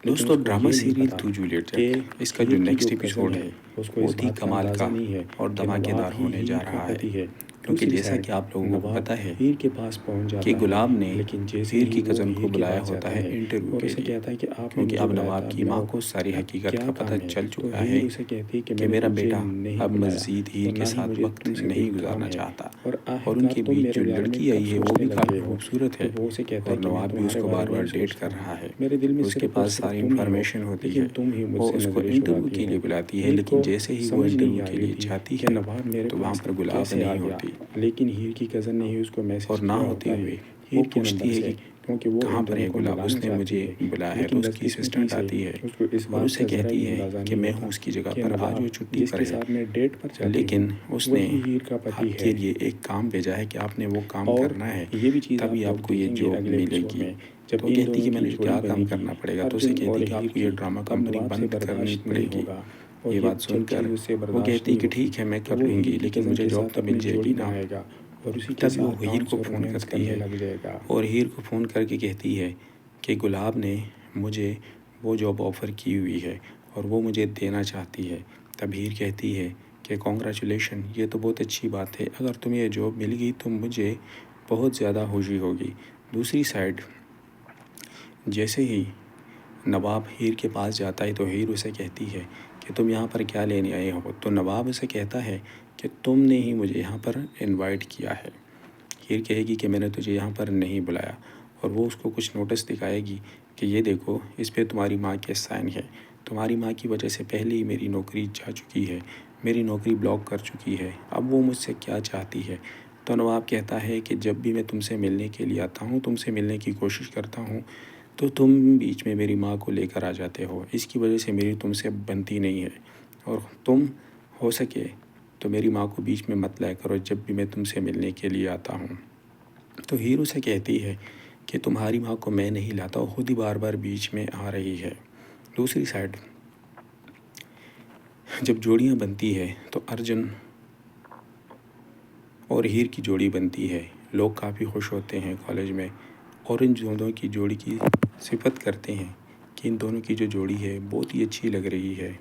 लेकिन दोस्तों, उसको ड्रामा ये नहीं सीरियल पता तू जूलियट कि जैक इसका जो हीर की जो नेक्स्ट कज़न एपिसोड है है उसको इस बहुत ही बात का कमाल का अंदाज़ा नहीं है और कि नवाब धमाकेदार ही होने जा हीर का रहा है। पति है। क्योंकि दूसरी जैसा साइड कि आप लोगों को नवाब पता है हीर के पास पहुंच कि जाता है, गुलाब ने लेकिन जैसे हीर ही की वो कज़न को हीर के बुलाया पास होता जाता है है इंटरव्यू और के उसे लिए, कहता है कि आपने क्योंकि मुझे अब बुलाया नवाब था, की माँ बुलाओ, को सारी हकीकत क्या का काम पता है। चल तो चुका है हीर उसे कहती है कि कि मैंने मेरा तुझे बेटा नहीं अब बुलाया मज़ीद और हीर के ना ही साथ मुझे वक्त तुमसे कोई नहीं काम गुजारना है, चाहता। और और आखिरकार उनके तुम बीच मेरे जो बारे में लड़की कब आई है वो सोचने भी लग काफ़ी गए हो। खूबसूरत तो है वो उसे कहता है और कि मैं नवाब भी तुम्हारे उसको बारे बार में बार ही डेट सोचता कर हूँ, रहा है। मेरे दिल में उसके सिर्फ और पास सिर्फ सारी तुम ही हो, इंफॉर्मेशन होती लेकिन है। तुम ही वो मुझसे उसको नज़रें इंटरव्यू चुराती के हो। लिए बुलाती है, हीर लेकिन को जैसे ही वो समझ नहीं इंटरव्यू आ के रही लिए थी जाती कि है नवाब मेरे तो वहाँ पास पर गुलाब कैसे आ नहीं गया, होती लेकिन हीर की कज़न ने ही उसको और मैसेज ना किया होते होता है हुए वो हीर के नंबर पूछती है से, कि क्योंकि वो कहाँ इन पर दोनों है को गुलाब, मिलाना उसने चाहती मुझे है। बुलाया है। तो लेकिन उसकी बदकिस्मती असिस्टेंट से आती है उसको इस और बात उसे का ज़रा कहती भी है अंदाज़ा कि नहीं मैं हूँ होता उसकी जगह कि पर, आज वो नवाब छुट्टी पर जिसके है, साथ मैं डेट पर जाती हूँ लेकिन उसने वही हीर का पति है। आपके लिए एक काम भेजा है कि आपने वो काम और करना है, ये भी चीज़ तभी आप लोग आपको ये देखेंगे जॉब अगले एपिसोड मिलेगी। में, जब तो इन कहती दोनों कि की मैंने जोड़ी क्या काम बनेगी, करना पड़ेगा, तो उसे अर्जुन कहती और कि हीर आपको ये की। ड्रामा तब कंपनी नवाब से बंद करनी बर्दाश्त नहीं पड़ेगी। होगा और ये ये बात जब चीज़ सुनकर उससे वो बर्दाश्त कहती नहीं कि होगी ठीक है मैं तो कर वो हीर लूँगी, की लेकिन कज़न मुझे के जॉब साथ तो मिल अपनी जोड़ी जाएगी ना। बनाएगा और उसी के तभी वो साथ हीर डांस को और फ़ोन रोमांस करती करने है लग जाएगा। और हीर को फ़ोन करके कहती है कि गुलाब ने मुझे वो जॉब ऑफ़र की हुई है और वो मुझे देना चाहती है। तब हीर कहती है कि कॉन्ग्रेचुलेशन, ये तो बहुत अच्छी बात है, अगर तुम्हें ये जॉब मिल गई तो मुझे बहुत ज़्यादा खुशी होगी। दूसरी साइड जैसे ही नवाब हीर के पास जाता है तो हीर उसे कहती है कि तुम यहाँ पर क्या लेने आए हो। तो नवाब उसे कहता है कि तुमने ही मुझे यहाँ पर इनवाइट किया है। हीर कहेगी कि मैंने तुझे यहाँ पर नहीं बुलाया और वो उसको कुछ नोटिस दिखाएगी कि ये देखो, इस पे तुम्हारी माँ के साइन है। तुम्हारी माँ की वजह से पहले ही मेरी नौकरी जा चुकी है, मेरी नौकरी ब्लॉक कर चुकी है, अब वो मुझसे क्या चाहती है। तो नवाब कहता है कि जब भी मैं तुमसे मिलने के लिए आता हूँ, तुमसे मिलने की कोशिश करता हूँ, तो तुम बीच में मेरी माँ को लेकर आ जाते हो। इसकी वजह से मेरी तुमसे बनती नहीं है और तुम हो सके तो मेरी माँ को बीच में मत लाया करो जब भी मैं तुमसे मिलने के लिए आता हूँ। तो हीरो से कहती है कि तुम्हारी माँ को मैं नहीं लाता, वो खुद ही बार बार बीच में आ रही है। दूसरी साइड जब जोड़ियाँ बनती है तो अर्जुन और हीर की जोड़ी बनती है। लोग काफ़ी खुश होते हैं कॉलेज में और इन दोनों की जोड़ी की सिफत करते हैं कि इन दोनों की जो जोड़ी है बहुत ही अच्छी लग रही है।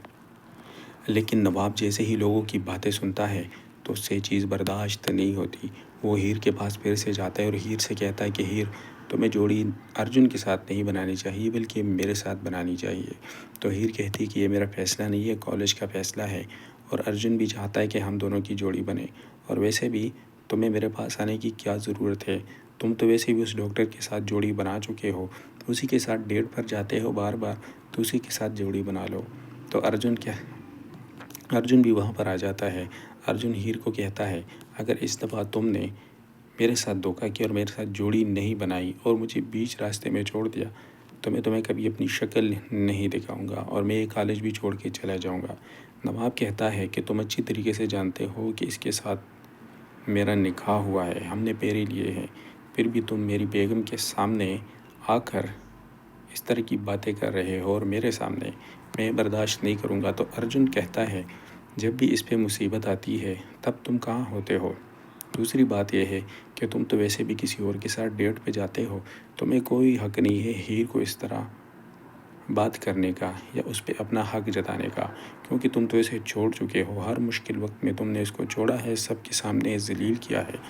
लेकिन नवाब जैसे ही लोगों की बातें सुनता है तो उससे चीज़ बर्दाश्त नहीं होती। वो हीर के पास फिर से जाता है और हीर से कहता है कि हीर, तुम्हें जोड़ी अर्जुन के साथ नहीं बनानी चाहिए बल्कि मेरे साथ बनानी चाहिए। तो हीर कहती है कि ये मेरा फ़ैसला नहीं है, कॉलेज का फ़ैसला है और अर्जुन भी चाहता है कि हम दोनों की जोड़ी बने। और वैसे भी तुम्हें मेरे पास आने की क्या ज़रूरत है, तुम तो वैसे भी उस डॉक्टर के साथ जोड़ी बना चुके हो, उसी के साथ डेट पर जाते हो बार बार, तो उसी के साथ जोड़ी बना लो। तो अर्जुन भी वहाँ पर आ जाता है। अर्जुन हीर को कहता है, अगर इस दफ़ा तुमने मेरे साथ धोखा किया और मेरे साथ जोड़ी नहीं बनाई और मुझे बीच रास्ते में छोड़ दिया तो मैं तुम्हें कभी अपनी शक्ल नहीं दिखाऊंगा और मैं ये कॉलेज भी छोड़ के चला जाऊंगा। नवाब कहता है कि तुम अच्छी तरीके से जानते हो कि इसके साथ मेरा निकाह हुआ है, हमने पेरे लिए हैं, फिर भी तुम मेरी बेगम के सामने आकर इस तरह की बातें कर रहे हो और मेरे सामने, मैं बर्दाश्त नहीं करूँगा। तो अर्जुन कहता है, जब भी इस पे मुसीबत आती है तब तुम कहाँ होते हो। दूसरी बात यह है कि तुम तो वैसे भी किसी और के साथ डेट पे जाते हो, तुम्हें कोई हक नहीं है हीर को इस तरह बात करने का या उस पर अपना हक जताने का, क्योंकि तुम तो इसे छोड़ चुके हो। हर मुश्किल वक्त में तुमने इसको छोड़ा है, सबके सामने जलील किया है।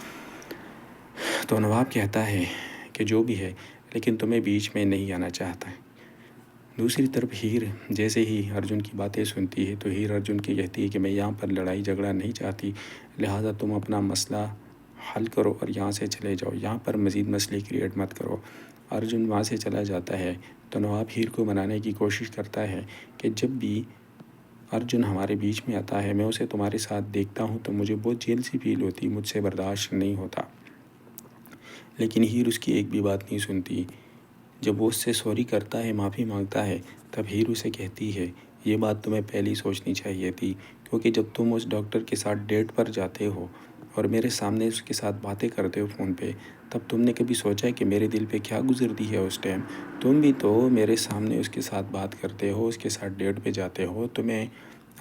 तो नवाब कहता है कि जो भी है, लेकिन तुम्हें बीच में नहीं आना चाहता है। दूसरी तरफ हीर जैसे ही अर्जुन की बातें सुनती है तो हीर अर्जुन की कहती है कि मैं यहाँ पर लड़ाई झगड़ा नहीं चाहती, लिहाजा तुम अपना मसला हल करो और यहाँ से चले जाओ, यहाँ पर मज़ीद मसले क्रिएट मत करो। अर्जुन वहाँ से चला जाता है तो नवाब हीर को मनाने की कोशिश करता है कि जब भी अर्जुन हमारे बीच में आता है, मैं उसे तुम्हारे साथ देखता हूँ तो मुझे बहुत जेल सी फील होती, मुझसे बर्दाश्त नहीं होता। लेकिन हीर उसकी एक भी बात नहीं सुनती। जब वो उससे सॉरी करता है, माफ़ी मांगता है, तब हीर उसे कहती है, ये बात तुम्हें पहले ही सोचनी चाहिए थी, क्योंकि जब तुम उस डॉक्टर के साथ डेट पर जाते हो और मेरे सामने उसके साथ बातें करते हो फ़ोन पे, तब तुमने कभी सोचा है कि मेरे दिल पे क्या गुजरती है उस टाइम। तुम भी तो मेरे सामने उसके साथ बात करते हो, उसके साथ डेट पे जाते हो, तुम्हें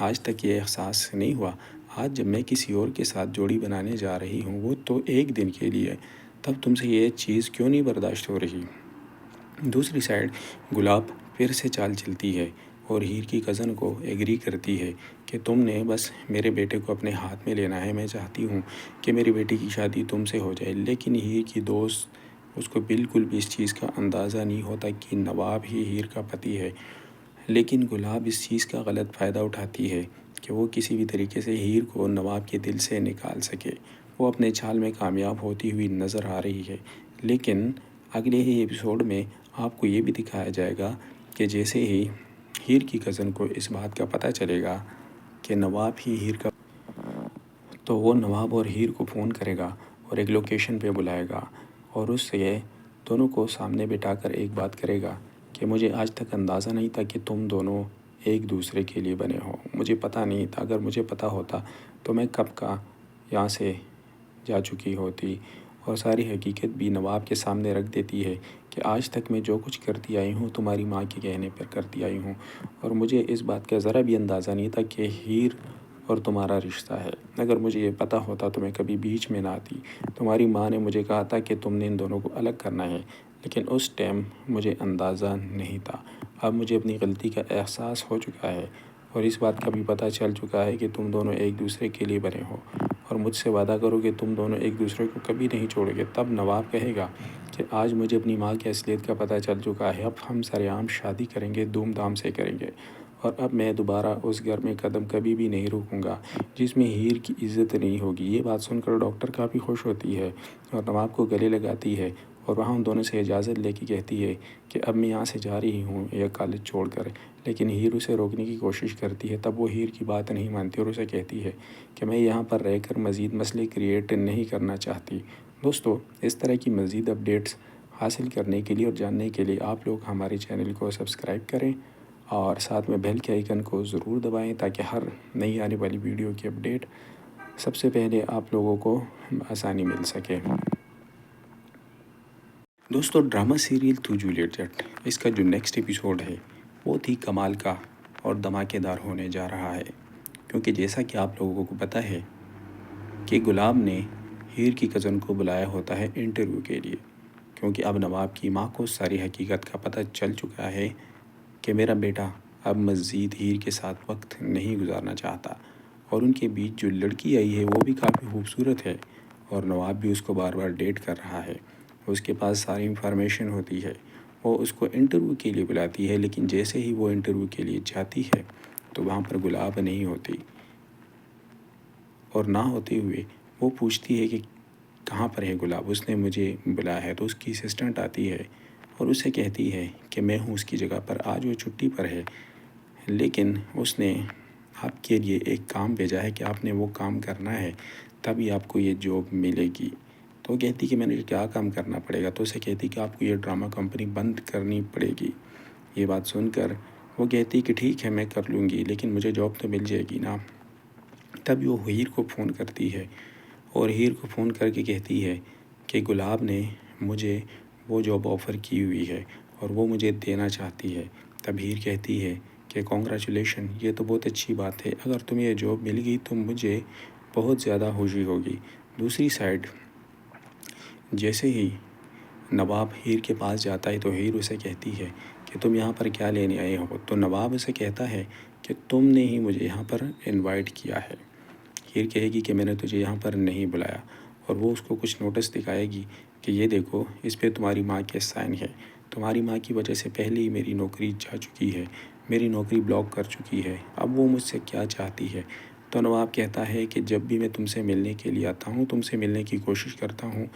आज तक ये एहसास नहीं हुआ। आज जब मैं किसी और के साथ जोड़ी बनाने जा रही हूँ, वो तो एक दिन के लिए, तब तुमसे ये चीज़ क्यों नहीं बर्दाश्त हो रही। दूसरी साइड गुलाब फिर से चाल चलती है और हीर की कज़न को एग्री करती है कि तुमने बस मेरे बेटे को अपने हाथ में लेना है। मैं चाहती हूँ कि मेरी बेटी की शादी तुमसे हो जाए। लेकिन हीर की दोस्त उसको बिल्कुल भी इस चीज़ का अंदाज़ा नहीं होता कि नवाब ही हीर का पति है। लेकिन गुलाब इस चीज़ का गलत फ़ायदा उठाती है कि वो किसी भी तरीके से हीर को नवाब के दिल से निकाल सके। वो अपने चाल में कामयाब होती हुई नज़र आ रही है। लेकिन अगले ही एपिसोड में आपको ये भी दिखाया जाएगा कि जैसे ही हीर की कज़न को इस बात का पता चलेगा कि नवाब ही हीर का, तो वो नवाब और हीर को फ़ोन करेगा और एक लोकेशन पे बुलाएगा और उससे दोनों को सामने बिठाकर एक बात करेगा कि मुझे आज तक अंदाज़ा नहीं था कि तुम दोनों एक दूसरे के लिए बने हो। मुझे पता नहीं था, अगर मुझे पता होता तो मैं कब का यहाँ से जा चुकी होती। और सारी हकीकत भी नवाब के सामने रख देती है कि आज तक मैं जो कुछ करती आई हूँ तुम्हारी माँ के कहने पर करती आई हूँ, और मुझे इस बात का ज़रा भी अंदाज़ा नहीं था कि हीर और तुम्हारा रिश्ता है। अगर मुझे ये पता होता तो मैं कभी बीच में ना आती। तुम्हारी माँ ने मुझे कहा था कि तुमने इन दोनों को अलग करना है, लेकिन उस टाइम मुझे अंदाज़ा नहीं था। अब मुझे अपनी गलती का एहसास हो चुका है और इस बात का भी पता चल चुका है कि तुम दोनों एक दूसरे के लिए बने हो, और मुझसे वादा करो कि तुम दोनों एक दूसरे को कभी नहीं छोड़ोगे। तब नवाब कहेगा कि आज मुझे अपनी माँ की असलियत का पता चल चुका है, अब हम सरेआम शादी करेंगे, धूमधाम से करेंगे, और अब मैं दोबारा उस घर में कदम कभी भी नहीं रखूँगा जिसमें हीर की इज़्ज़त नहीं होगी। ये बात सुनकर डॉक्टर काफ़ी खुश होती है और नवाब को गले लगाती है और वहाँ उन दोनों से इजाज़त लेके कहती है कि अब मैं यहाँ से जा रही हूँ यह कॉलेज छोड़कर। लेकिन हीर उसे रोकने की कोशिश करती है। तब वो हीर की बात नहीं मानती और उसे कहती है कि मैं यहाँ पर रहकर मज़ीद मसले क्रिएट नहीं करना चाहती। दोस्तों, इस तरह की मज़ीद अपडेट्स हासिल करने के लिए और जानने के लिए आप लोग हमारे चैनल को सब्सक्राइब करें और साथ में बेल के आइकन को ज़रूर दबाएं ताकि हर नई आने वाली वीडियो की अपडेट सबसे पहले आप लोगों को आसानी मिल सके। दोस्तों, ड्रामा सीरियल तू जूलियट जट, इसका जो नेक्स्ट एपिसोड है बहुत ही कमाल का और धमाकेदार होने जा रहा है, क्योंकि जैसा कि आप लोगों को पता है कि गुलाब ने हीर की कज़न को बुलाया होता है इंटरव्यू के लिए, क्योंकि अब नवाब की माँ को सारी हकीकत का पता चल चुका है कि मेरा बेटा अब मज़ीद हीर के साथ वक्त नहीं गुजारना चाहता, और उनके बीच जो लड़की आई है वो भी काफ़ी खूबसूरत है और नवाब भी उसको बार बार डेट कर रहा है। उसके पास सारी इंफॉर्मेशन होती है। वो उसको इंटरव्यू के लिए बुलाती है, लेकिन जैसे ही वो इंटरव्यू के लिए जाती है तो वहाँ पर गुलाब नहीं होती, और ना होते हुए वो पूछती है कि कहाँ पर है गुलाब, उसने मुझे बुलाया है। तो उसकी असिस्टेंट आती है और उसे कहती है कि मैं हूँ उसकी जगह पर, आज वो छुट्टी पर है, लेकिन उसने आपके लिए एक काम भेजा है कि आपने वो काम करना है, तभी आपको ये जॉब मिलेगी। तो कहती कि मैंने क्या काम करना पड़ेगा, तो उसे कहती कि आपको ये ड्रामा कंपनी बंद करनी पड़ेगी। ये बात सुनकर वो कहती कि ठीक है मैं कर लूँगी, लेकिन मुझे जॉब तो मिल जाएगी ना। तब वो हीर को फ़ोन करती है और हीर को फ़ोन करके कहती है कि गुलाब ने मुझे वो जॉब ऑफ़र की हुई है और वो मुझे देना चाहती है। तब हीर कहती है कि कॉन्ग्रेचुलेशन, ये तो बहुत अच्छी बात है, अगर तुम्हें ये जॉब मिल गई तो मुझे बहुत ज़्यादा खुशी होगी। दूसरी साइड जैसे ही नवाब हीर के पास जाता है तो हीर उसे कहती है कि तुम यहाँ पर क्या लेने आए हो। तो नवाब उसे कहता है कि तुमने ही मुझे यहाँ पर इनवाइट किया है। हीर कहेगी कि मैंने तुझे यहाँ पर नहीं बुलाया, और वो उसको कुछ नोटिस दिखाएगी कि ये देखो, इस पे तुम्हारी माँ के साइन है। तुम्हारी माँ की वजह से पहले ही मेरी नौकरी जा चुकी है, मेरी नौकरी ब्लॉक कर चुकी है, अब वो मुझसे क्या चाहती है। तो नवाब कहता है कि जब भी मैं तुमसे मिलने के लिए आता हूँ, तुमसे मिलने की कोशिश करता हूँ,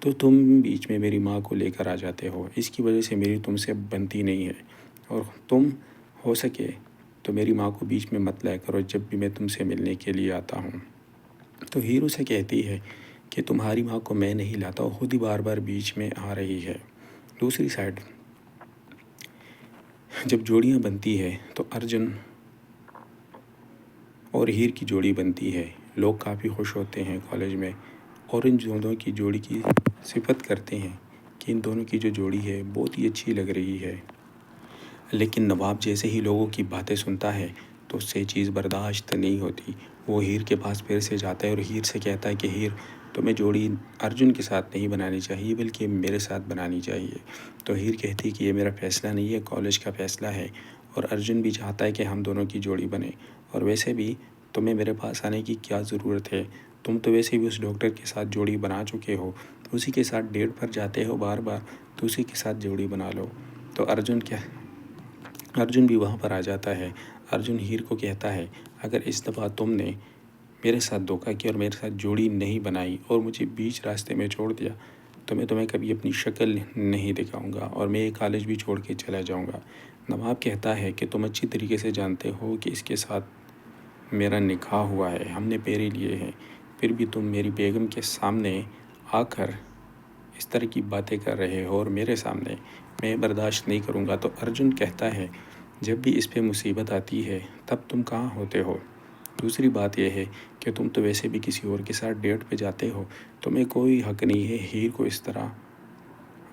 तो तुम बीच में मेरी माँ को लेकर आ जाते हो। इसकी वजह से मेरी तुमसे बनती नहीं है, और तुम हो सके तो मेरी माँ को बीच में मत लाया करो जब भी मैं तुमसे मिलने के लिए आता हूँ। तो हीरो से कहती है कि तुम्हारी माँ को मैं नहीं लाता, वो खुद ही बार बार बीच में आ रही है। दूसरी साइड जब जोड़ियाँ बनती है तो अर्जुन और हीर की जोड़ी बनती है। लोग काफ़ी खुश होते हैं कॉलेज में, और इन दोनों की जोड़ी की सिफत करते हैं कि इन दोनों की जो जोड़ी है बहुत ही अच्छी लग रही है। लेकिन नवाब जैसे ही लोगों की बातें सुनता है तो उससे चीज़ बर्दाश्त नहीं होती। वो हीर के पास फिर से जाता है और हीर से कहता है कि हीर, तुम्हें जोड़ी अर्जुन के साथ नहीं बनानी चाहिए बल्कि मेरे साथ बनानी चाहिए। तो हीर कहती कि ये मेरा फ़ैसला नहीं है, कॉलेज का फ़ैसला है और अर्जुन भी चाहता है कि हम दोनों की जोड़ी बने। और वैसे भी तुम्हें मेरे पास आने की क्या ज़रूरत है, तुम तो वैसे भी उस डॉक्टर के साथ जोड़ी बना चुके हो, उसी के साथ डेट पर जाते हो बार बार, तो उसी के साथ जोड़ी बना लो। तो अर्जुन भी वहाँ पर आ जाता है। अर्जुन हीर को कहता है, अगर इस दफ़ा तुमने मेरे साथ धोखा किया और मेरे साथ जोड़ी नहीं बनाई और मुझे बीच रास्ते में छोड़ दिया, तो मैं तुम्हें कभी अपनी शक्ल नहीं दिखाऊंगा और मैं ये कॉलेज भी छोड़ के चला जाऊंगा। नवाब कहता है कि तुम अच्छी तरीके से जानते हो कि इसके साथ मेरा निकाह हुआ है, हमने पेरे लिए हैं, फिर भी तुम मेरी बेगम के सामने आकर इस तरह की बातें कर रहे हो और मेरे सामने, मैं बर्दाश्त नहीं करूँगा। तो अर्जुन कहता है, जब भी इस पे मुसीबत आती है तब तुम कहाँ होते हो। दूसरी बात यह है कि तुम तो वैसे भी किसी और के साथ डेट पे जाते हो, तुम्हें कोई हक़ नहीं है हीर को इस तरह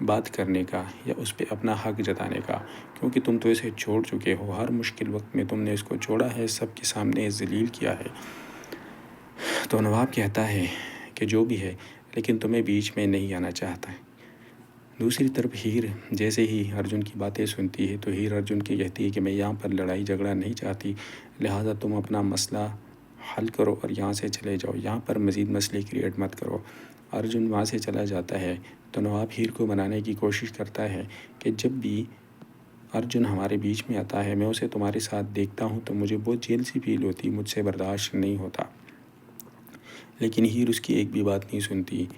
बात करने का या उस पर अपना हक़ जताने का, क्योंकि तुम तो इसे छोड़ चुके हो। हर मुश्किल वक्त में तुमने इसको छोड़ा है, सबके सामने ज़लील किया है। तो नवाब कहता है कि जो भी है, लेकिन तुम्हें बीच में नहीं आना चाहता है। दूसरी तरफ हीर जैसे ही अर्जुन की बातें सुनती है तो हीर अर्जुन की कहती है कि मैं यहाँ पर लड़ाई झगड़ा नहीं चाहती, लिहाजा तुम अपना मसला हल करो और यहाँ से चले जाओ, यहाँ पर मज़ीद मसले क्रिएट मत करो। अर्जुन वहाँ से चला जाता है तो नवाब हीर को मनाने की कोशिश करता है कि जब भी अर्जुन हमारे बीच में आता है, मैं उसे तुम्हारे साथ देखता हूँ तो मुझे बहुत जेल सी फील होती, मुझसे बर्दाश्त नहीं होता। लेकिन हीर उसकी एक भी बात नहीं सुनती।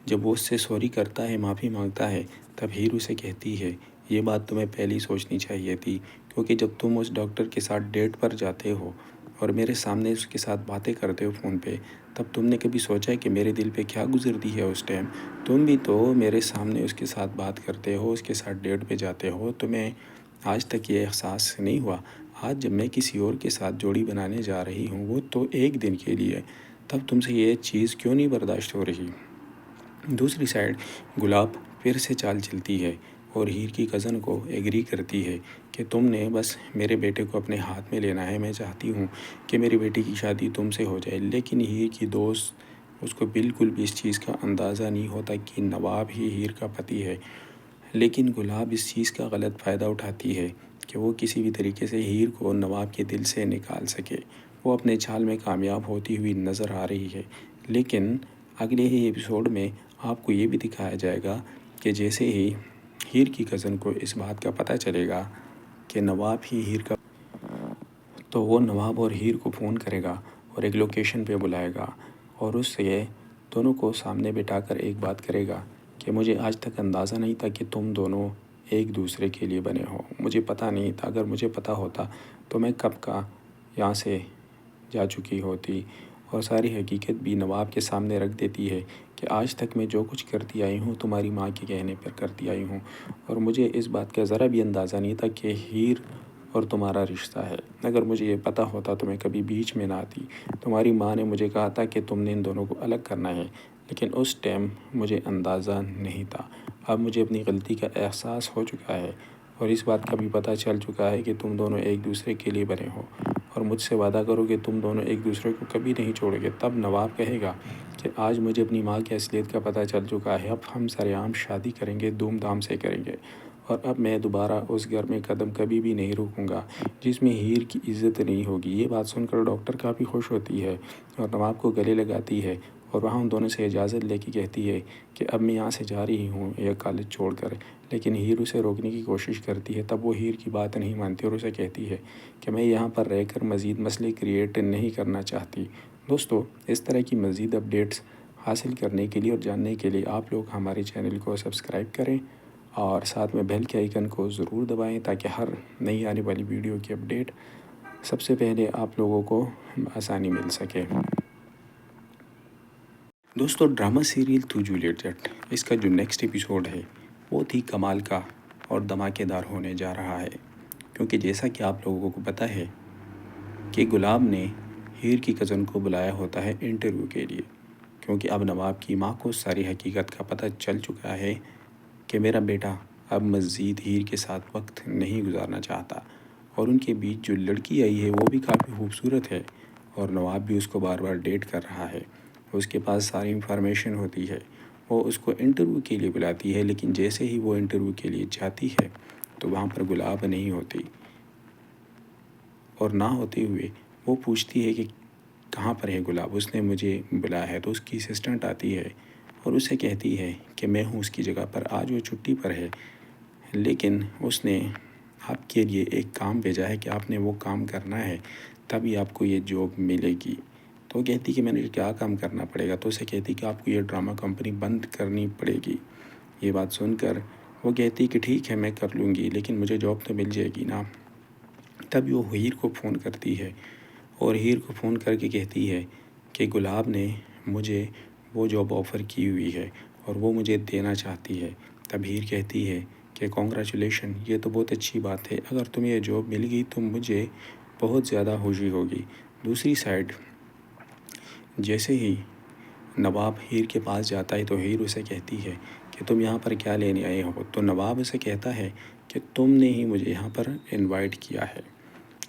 जब वो उससे सॉरी करता है, माफ़ी मांगता है, तब हीर उसे कहती है, ये बात तुम्हें पहले ही सोचनी चाहिए थी, क्योंकि जब तुम उस डॉक्टर के साथ डेट पर जाते हो और मेरे सामने उसके साथ बातें करते हो फ़ोन पे, तब तुमने कभी सोचा है कि मेरे दिल पे क्या गुजरती है उस टाइम। तुम भी तो मेरे सामने उसके साथ बात करते हो, उसके साथ डेट पे जाते हो, तुम्हें आज तक ये एहसास नहीं हुआ। आज जब मैं किसी और के साथ जोड़ी बनाने जा रही हूँ, वो तो एक दिन के लिए, तब तुमसे ये चीज़ क्यों नहीं बर्दाश्त हो रही। दूसरी साइड गुलाब फिर से चाल चलती है और हीर की कज़न को एग्री करती है कि तुमने बस मेरे बेटे को अपने हाथ में लेना है, मैं चाहती हूँ कि मेरी बेटी की शादी तुमसे हो जाए। लेकिन हीर की दोस्त उसको बिल्कुल भी इस चीज़ का अंदाज़ा नहीं होता कि नवाब ही हीर का पति है। लेकिन गुलाब इस चीज़ का गलत फ़ायदा उठाती है कि वो किसी भी तरीके से हीर को नवाब के दिल से निकाल सके। वो अपने चाल में कामयाब होती हुई नज़र आ रही है। लेकिन अगले ही एपिसोड में आपको ये भी दिखाया जाएगा कि जैसे ही हीर की कज़न को इस बात का पता चलेगा कि नवाब ही हीर का, तो वो नवाब और हीर को फ़ोन करेगा और एक लोकेशन पे बुलाएगा और उससे दोनों को सामने बिठाकर एक बात करेगा कि मुझे आज तक अंदाज़ा नहीं था कि तुम दोनों एक दूसरे के लिए बने हो। मुझे पता नहीं था, अगर मुझे पता होता तो मैं कब का यहाँ से जा चुकी होती। और सारी हकीकत भी नवाब के सामने रख देती है कि आज तक मैं जो कुछ करती आई हूँ तुम्हारी माँ के कहने पर करती आई हूँ, और मुझे इस बात का ज़रा भी अंदाज़ा नहीं था कि हीर और तुम्हारा रिश्ता है। अगर मुझे ये पता होता तो मैं कभी बीच में ना आती। तुम्हारी माँ ने मुझे कहा था कि तुमने इन दोनों को अलग करना है, लेकिन उस टाइम मुझे अंदाज़ा नहीं था। अब मुझे अपनी गलती का एहसास हो चुका है और इस बात का भी पता चल चुका है कि तुम दोनों एक दूसरे के लिए बने हो और मुझसे वादा करो कि तुम दोनों एक दूसरे को कभी नहीं छोड़ोगे। तब नवाब कहेगा कि आज मुझे अपनी माँ की असलियत का पता चल चुका है, अब हम सरेआम शादी करेंगे, धूमधाम से करेंगे और अब मैं दोबारा उस घर में कदम कभी भी नहीं रखूँगा जिसमें हीर की इज़्ज़त नहीं होगी। ये बात सुनकर डॉक्टर काफ़ी खुश होती है और नवाब को गले लगाती है और वहाँ उन दोनों से इजाज़त लेके कहती है कि अब मैं यहाँ से जा रही हूँ यह कॉलेज छोड़कर। लेकिन हीर उसे रोकने की कोशिश करती है, तब वो हीर की बात नहीं मानती और उसे कहती है कि मैं यहाँ पर रहकर मज़ीद मसले क्रिएट नहीं करना चाहती। दोस्तों, इस तरह की मज़ीद अपडेट्स हासिल करने के लिए और जानने के लिए आप लोग हमारे चैनल को सब्सक्राइब करें और साथ में बेल के आइकन को ज़रूर दबाएं ताकि हर नई आने वाली वीडियो की अपडेट सबसे पहले आप लोगों को आसानी मिल सके। दोस्तों, ड्रामा सीरियल तू जूलियट जट, इसका जो नेक्स्ट एपिसोड है बहुत ही कमाल का और धमाकेदार होने जा रहा है, क्योंकि जैसा कि आप लोगों को पता है कि गुलाब ने हीर की कज़न को बुलाया होता है इंटरव्यू के लिए, क्योंकि अब नवाब की माँ को सारी हकीकत का पता चल चुका है कि मेरा बेटा अब मज़ीद हीर के साथ वक्त नहीं गुजारना चाहता और उनके बीच जो लड़की आई है वो भी काफ़ी खूबसूरत है और नवाब भी उसको बार बार डेट कर रहा है। उसके पास सारी इंफॉर्मेशन होती है। वो उसको इंटरव्यू के लिए बुलाती है, लेकिन जैसे ही वो इंटरव्यू के लिए जाती है तो वहाँ पर गुलाब नहीं होती, और ना होते हुए वो पूछती है कि कहाँ पर है गुलाब, उसने मुझे बुलाया है। तो उसकी असिस्टेंट आती है और उसे कहती है कि मैं हूँ उसकी जगह पर, आज वो छुट्टी पर है, लेकिन उसने आपके लिए एक काम भेजा है कि आपने वो काम करना है, तभी आपको ये जॉब मिलेगी। तो वो कहती कि मैंने क्या काम करना पड़ेगा। तो उसे कहती कि आपको ये ड्रामा कंपनी बंद करनी पड़ेगी। ये बात सुनकर वो कहती कि ठीक है, मैं कर लूँगी, लेकिन मुझे जॉब तो मिल जाएगी ना। तभी वो हीर को फ़ोन करती है और हीर को फ़ोन करके कहती है कि गुलाब ने मुझे वो जॉब ऑफ़र की हुई है और वो मुझे देना चाहती है। तब हीर कहती है कि कॉन्ग्रेचुलेशन, ये तो बहुत अच्छी बात है, अगर तुम्हें ये जॉब मिल गई तो मुझे बहुत ज़्यादा खुशी होगी। दूसरी साइड जैसे ही नवाब हीर के पास जाता है तो हीर उसे कहती है कि तुम यहाँ पर क्या लेने आए हो। तो नवाब उसे कहता है कि तुमने ही मुझे यहाँ पर इनवाइट किया है।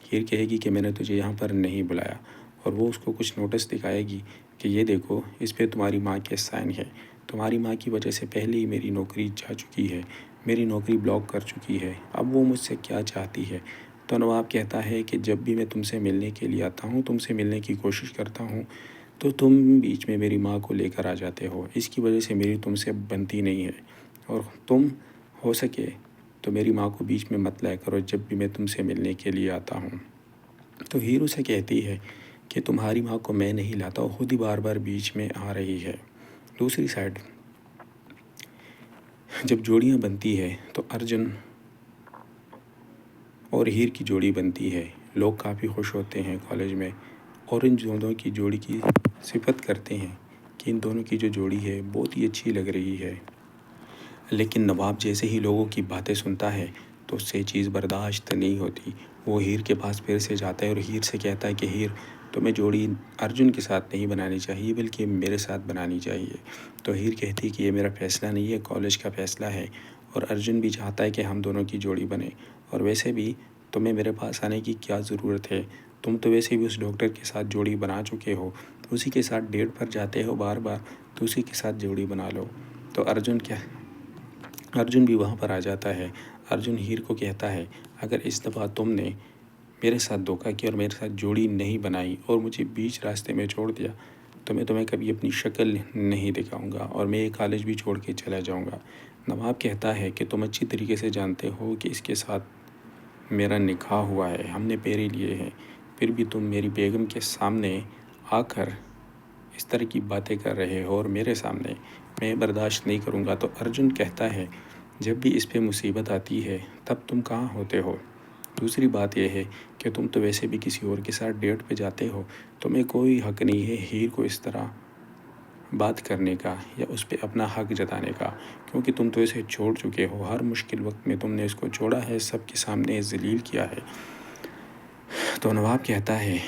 हीर कहेगी कि मैंने तुझे यहाँ पर नहीं बुलाया, और वो उसको कुछ नोटिस दिखाएगी कि ये देखो, इस पे तुम्हारी माँ के साइन है। तुम्हारी माँ की वजह से पहले ही मेरी नौकरी जा चुकी है, मेरी नौकरी ब्लॉक कर चुकी है, अब वो मुझसे क्या चाहती है। तो नवाब कहता है कि जब भी मैं तुमसे मिलने के लिए आता हूँ, तुमसे मिलने की कोशिश करता हूँ, तो तुम बीच में मेरी माँ को लेकर आ जाते हो। इसकी वजह से मेरी तुमसे बनती नहीं है, और तुम हो सके तो मेरी माँ को बीच में मत लाया करो जब भी मैं तुमसे मिलने के लिए आता हूँ। तो हीरो से कहती है कि तुम्हारी माँ को मैं नहीं लाता, वो खुद ही बार बार बीच में आ रही है। दूसरी साइड जब जोड़ियाँ बनती है तो अर्जुन और हीर की जोड़ी बनती है। लोग काफ़ी खुश होते हैं कॉलेज में, और इन दोनों की जोड़ी की सिफत करते हैं कि इन दोनों की जो जोड़ी है बहुत ही अच्छी लग रही है। लेकिन नवाब जैसे ही लोगों की बातें सुनता है तो उससे चीज़ बर्दाश्त नहीं होती। वो हीर के पास फिर से जाता है और हीर से कहता है कि हीर, तुम्हें जोड़ी अर्जुन के साथ नहीं बनानी चाहिए, बल्कि मेरे साथ बनानी चाहिए। तो हीर कहती है कि ये मेरा फ़ैसला नहीं है, कॉलेज का फ़ैसला है, और अर्जुन भी चाहता है कि हम दोनों की जोड़ी बने। और वैसे भी तुम्हें मेरे पास आने की क्या ज़रूरत है, तुम तो वैसे भी उस डॉक्टर के साथ जोड़ी बना चुके हो, तो उसी के साथ डेट पर जाते हो बार बार, तो उसी के साथ जोड़ी बना लो। तो अर्जुन भी वहाँ पर आ जाता है। अर्जुन हीर को कहता है, अगर इस दफ़ा तुमने मेरे साथ धोखा किया और मेरे साथ जोड़ी नहीं बनाई और मुझे बीच रास्ते में छोड़ दिया, तो मैं तुम्हें कभी अपनी शक्ल नहीं दिखाऊंगा और मैं ये कॉलेज भी छोड़ के चला जाऊंगा। नवाब कहता है कि तुम अच्छी तरीके से जानते हो कि इसके साथ मेरा निकाह हुआ है, हमने पेरे लिए हैं, फिर भी तुम मेरी बेगम के सामने आकर इस तरह की बातें कर रहे हो और मेरे सामने, मैं बर्दाश्त नहीं करूँगा। तो अर्जुन कहता है, जब भी इस पे मुसीबत आती है तब तुम कहाँ होते हो। दूसरी बात यह है कि तुम तो वैसे भी किसी और के साथ डेट पे जाते हो, तुम्हें कोई हक़ नहीं है हीर को इस तरह बात करने का या उस पर अपना हक़ जताने का, क्योंकि तुम तो इसे छोड़ चुके हो। हर मुश्किल वक्त में तुमने इसको छोड़ा है, सबके सामने ज़लील किया है। तो नवाब कहता है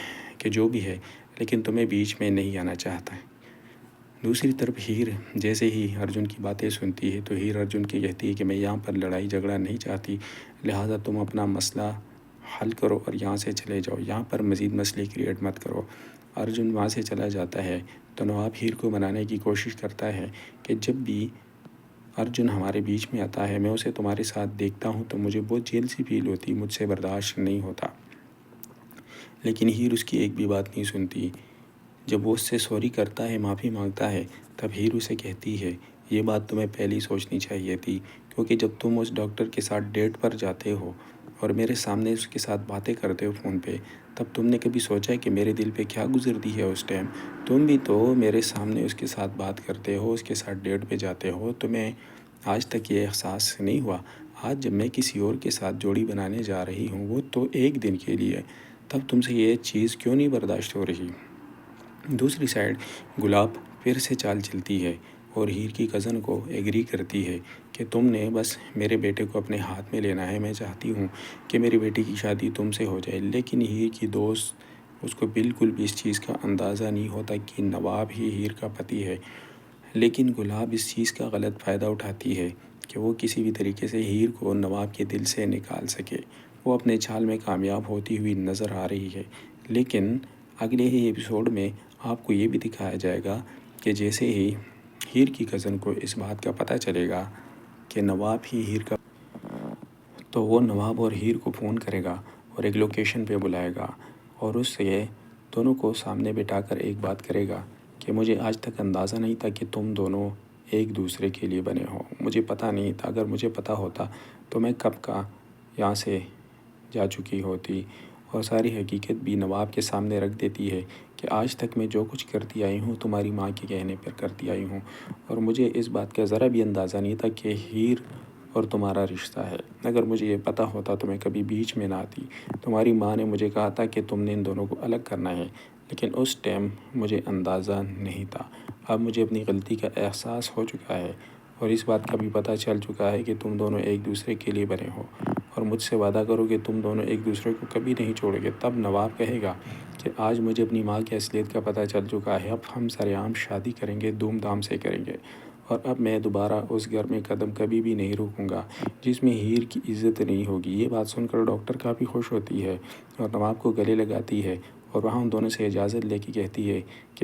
कि जो भी है, लेकिन तुम्हें बीच में नहीं आना चाहता है। दूसरी तरफ हीर जैसे ही अर्जुन की बातें सुनती है तो हीर अर्जुन की कहती है कि मैं यहाँ पर लड़ाई झगड़ा नहीं चाहती, लिहाजा तुम अपना मसला हल करो और यहाँ से चले जाओ, यहाँ पर मज़ीद मसले क्रिएट मत करो। अर्जुन वहाँ से चला जाता है तो नवाब हीर को मनाने की कोशिश करता है कि जब भी अर्जुन हमारे बीच में आता है, मैं उसे तुम्हारे साथ देखता हूँ तो मुझे बहुत जेल सी फील होती, मुझसे बर्दाश्त नहीं होता। लेकिन हीर उसकी एक भी बात नहीं सुनती। जब वो उससे सॉरी करता है, माफ़ी मांगता है, तब हीर उसे कहती है, ये बात तुम्हें पहले ही सोचनी चाहिए थी, क्योंकि जब तुम उस डॉक्टर के साथ डेट पर जाते हो और मेरे सामने उसके साथ बातें करते हो फ़ोन पे, तब तुमने कभी सोचा है कि मेरे दिल पे क्या गुजरती है उस टाइम। तुम भी तो मेरे सामने उसके साथ बात करते हो, उसके साथ डेट पे जाते हो, तुम्हें आज तक ये एहसास नहीं हुआ। आज जब मैं किसी और के साथ जोड़ी बनाने जा रही हूँ, वो तो एक दिन के लिए, तब तुमसे ये चीज़ क्यों नहीं बर्दाश्त हो रही। दूसरी साइड गुलाब फिर से चाल चलती है और हीर की कज़न को एग्री करती है कि तुमने बस मेरे बेटे को अपने हाथ में लेना है, मैं चाहती हूँ कि मेरी बेटी की शादी तुमसे हो जाए। लेकिन हीर की दोस्त उसको बिल्कुल भी इस चीज़ का अंदाज़ा नहीं होता कि नवाब ही हीर का पति है। लेकिन गुलाब इस चीज़ का गलत फ़ायदा उठाती है कि वो किसी भी तरीके से हीर को नवाब के दिल से निकाल सके। वो अपने चाल में कामयाब होती हुई नज़र आ रही है। लेकिन अगले ही एपिसोड में आपको ये भी दिखाया जाएगा कि जैसे ही हीर की कज़न को इस बात का पता चलेगा कि नवाब ही हीर का, तो वो नवाब और हीर को फ़ोन करेगा और एक लोकेशन पे बुलाएगा और उससे दोनों को सामने बिठाकर एक बात करेगा कि मुझे आज तक अंदाज़ा नहीं था कि तुम दोनों एक दूसरे के लिए बने हो। मुझे पता नहीं था, अगर मुझे पता होता तो मैं कब का यहाँ से जा चुकी होती। और सारी हकीकत भी नवाब के सामने रख देती है कि आज तक मैं जो कुछ करती आई हूँ तुम्हारी माँ के कहने पर करती आई हूँ, और मुझे इस बात का ज़रा भी अंदाज़ा नहीं था कि हीर और तुम्हारा रिश्ता है। अगर मुझे ये पता होता तो मैं कभी बीच में ना आती। तुम्हारी माँ ने मुझे कहा था कि तुमने इन दोनों को अलग करना है, लेकिन उस टाइम मुझे अंदाज़ा नहीं था। अब मुझे अपनी गलती का एहसास हो चुका है और इस बात का भी पता चल चुका है कि तुम दोनों एक दूसरे के लिए बने हो और मुझसे वादा करो कि तुम दोनों एक दूसरे को कभी नहीं छोड़ोगे। तब नवाब कहेगा कि आज मुझे अपनी माँ की असलियत का पता चल चुका है, अब हम सरेआम शादी करेंगे, धूमधाम से करेंगे और अब मैं दोबारा उस घर में कदम कभी भी नहीं रखूँगा जिसमें हीर की इज़्ज़त नहीं होगी। ये बात सुनकर डॉक्टर काफ़ी खुश होती है और नवाब को गले लगाती है और वहाँ उन दोनों से इजाज़त लेके कहती है कि